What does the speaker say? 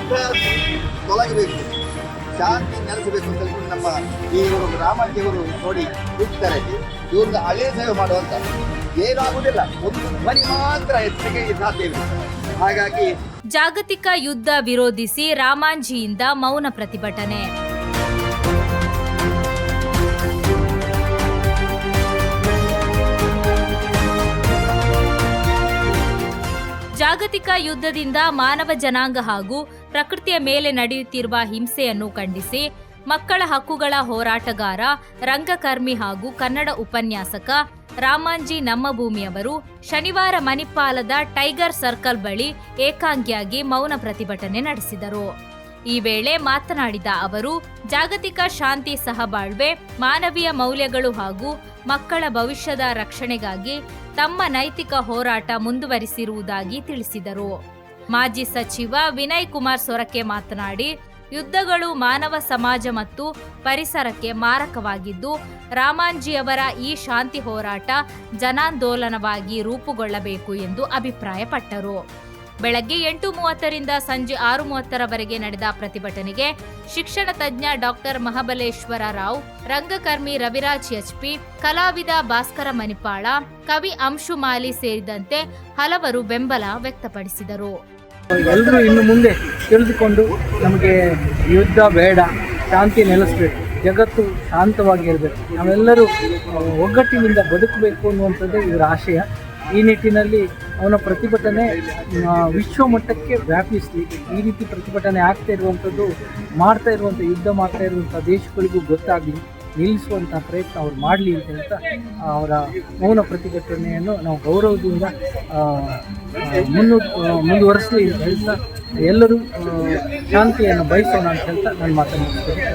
ಯುದ್ಧ ತೊಲಗಬೇಕು, ಶಾಂತಿ ನೆಲೆಸಬೇಕು ಅಂತ ಹೇಳ್ಕೊಂಡು ನಮ್ಮ ಈ ಒಂದು ರಾಮಾಜಿಯವರು ನೋಡಿ ಕೂಗ್ತಾರೆ, ಇವ್ರನ್ನ ಹಳೆಯ ಸೇವೆ ಮಾಡುವಂತ ಏನಾಗುವುದಿಲ್ಲ, ಒಂದು ಧ್ವನಿ ಮಾತ್ರ ಹೆಚ್ಚಿಗೆ ಸಾಧ್ಯ ಇದೆ. ಹಾಗಾಗಿ ಜಾಗತಿಕ ಯುದ್ಧ ವಿರೋಧಿಸಿ ರಾಮಾಂಜಿಯಿಂದ ಮೌನ ಪ್ರತಿಭಟನೆ. ಜಾಗತಿಕ ಯುದ್ಧದಿಂದ ಮಾನವ ಜನಾಂಗ ಹಾಗೂ ಪ್ರಕೃತಿಯ ಮೇಲೆ ನಡೆಯುತ್ತಿರುವ ಹಿಂಸೆಯನ್ನು ಖಂಡಿಸಿ ಮಕ್ಕಳ ಹಕ್ಕುಗಳ ಹೋರಾಟಗಾರ, ರಂಗಕರ್ಮಿ ಹಾಗೂ ಕನ್ನಡ ಉಪನ್ಯಾಸಕ ರಾಮಾಂಜಿ ನಮ್ಮ ಭೂಮಿಯವರು ಶನಿವಾರ ಮಣಿಪಾಲದ ಟೈಗರ್ ಸರ್ಕಲ್ ಬಳಿ ಏಕಾಂಗಿಯಾಗಿ ಮೌನ ಪ್ರತಿಭಟನೆ ನಡೆಸಿದರು. ಈ ವೇಳೆ ಮಾತನಾಡಿದ ಅವರು, ಜಾಗತಿಕ ಶಾಂತಿ, ಸಹಬಾಳ್ವೆ, ಮಾನವೀಯ ಮೌಲ್ಯಗಳು ಹಾಗೂ ಮಕ್ಕಳ ಭವಿಷ್ಯದ ರಕ್ಷಣೆಗಾಗಿ ತಮ್ಮ ನೈತಿಕ ಹೋರಾಟ ಮುಂದುವರಿಸಿರುವುದಾಗಿ ತಿಳಿಸಿದರು. ಮಾಜಿ ಸಚಿವ ವಿನಯ್ ಕುಮಾರ್ ಸೊರಕೆ ಮಾತನಾಡಿ, ಯುದ್ಧಗಳು ಮಾನವ ಸಮಾಜ ಮತ್ತು ಪರಿಸರಕ್ಕೆ ಮಾರಕವಾಗಿದ್ದು, ರಾಮಾಂಜಿಯವರ ಈ ಶಾಂತಿ ಹೋರಾಟ ಜನಾಂದೋಲನವಾಗಿ ರೂಪುಗೊಳ್ಳಬೇಕು ಎಂದು ಅಭಿಪ್ರಾಯಪಟ್ಟರು. ಬೆಳಗ್ಗೆ 8:30ರಿಂದ ಸಂಜೆ 6:30ರವರೆಗೆ ನಡೆದ ಪ್ರತಿಭಟನೆಗೆ ಶಿಕ್ಷಣ ತಜ್ಞ ಡಾಕ್ಟರ್ ಮಹಾಬಲೇಶ್ವರ ರಾವ್, ರಂಗಕರ್ಮಿ ರವಿರಾಜ್ ಎಚ್ಪಿ, ಕಲಾವಿದ ಭಾಸ್ಕರ ಮಣಿಪಾಳ, ಕವಿ ಅಂಶುಮಾಲಿ ಸೇರಿದಂತೆ ಹಲವರು ಬೆಂಬಲ ವ್ಯಕ್ತಪಡಿಸಿದರು. ಎಲ್ಲರೂ ಇನ್ನು ಮುಂದೆ ತಿಳಿದುಕೊಂಡು ನಮಗೆ ಯುದ್ಧ ಬೇಡ, ಶಾಂತಿ ನೆಲೆಸಬೇಕು, ಜಗತ್ತು ಶಾಂತವಾಗಿರಬೇಕು, ನಾವೆಲ್ಲರೂ ಒಗ್ಗಟ್ಟಿನಿಂದ ಬದುಕಬೇಕು ಅನ್ನುವಂಥದ್ದೇ ಇವರ ಆಶಯ. ಈ ನಿಟ್ಟಿನಲ್ಲಿ ಅವನ ಪ್ರತಿಭಟನೆ ವಿಶ್ವ ಮಟ್ಟಕ್ಕೆ ವ್ಯಾಪಿಸಲಿ, ಈ ರೀತಿ ಪ್ರತಿಭಟನೆ ಆಗ್ತಾ ಇರುವಂಥದ್ದು, ಮಾಡ್ತಾ ಇರುವಂಥ ಯುದ್ಧ ಮಾಡ್ತಾ ಇರುವಂಥ ದೇಶಗಳಿಗೂ ಗೊತ್ತಾಗಲಿ, ನಿಲ್ಲಿಸುವಂಥ ಪ್ರಯತ್ನ ಅವ್ರು ಮಾಡಲಿ ಅಂತ ಹೇಳ್ತಾ ಅವರ ಮೌನ ಪ್ರತಿಭಟನೆಯನ್ನು ನಾವು ಗೌರವದಿಂದ ಮುಂದುವರಿಸಲಿ ಅಂತ ಹೇಳ್ತಾ ಎಲ್ಲರೂ ಶಾಂತಿಯನ್ನು ಬಯಸೋಣ ಅಂತ ಹೇಳ್ತಾ ನಾನು ಮಾತನಾಡ್ತೇನೆ.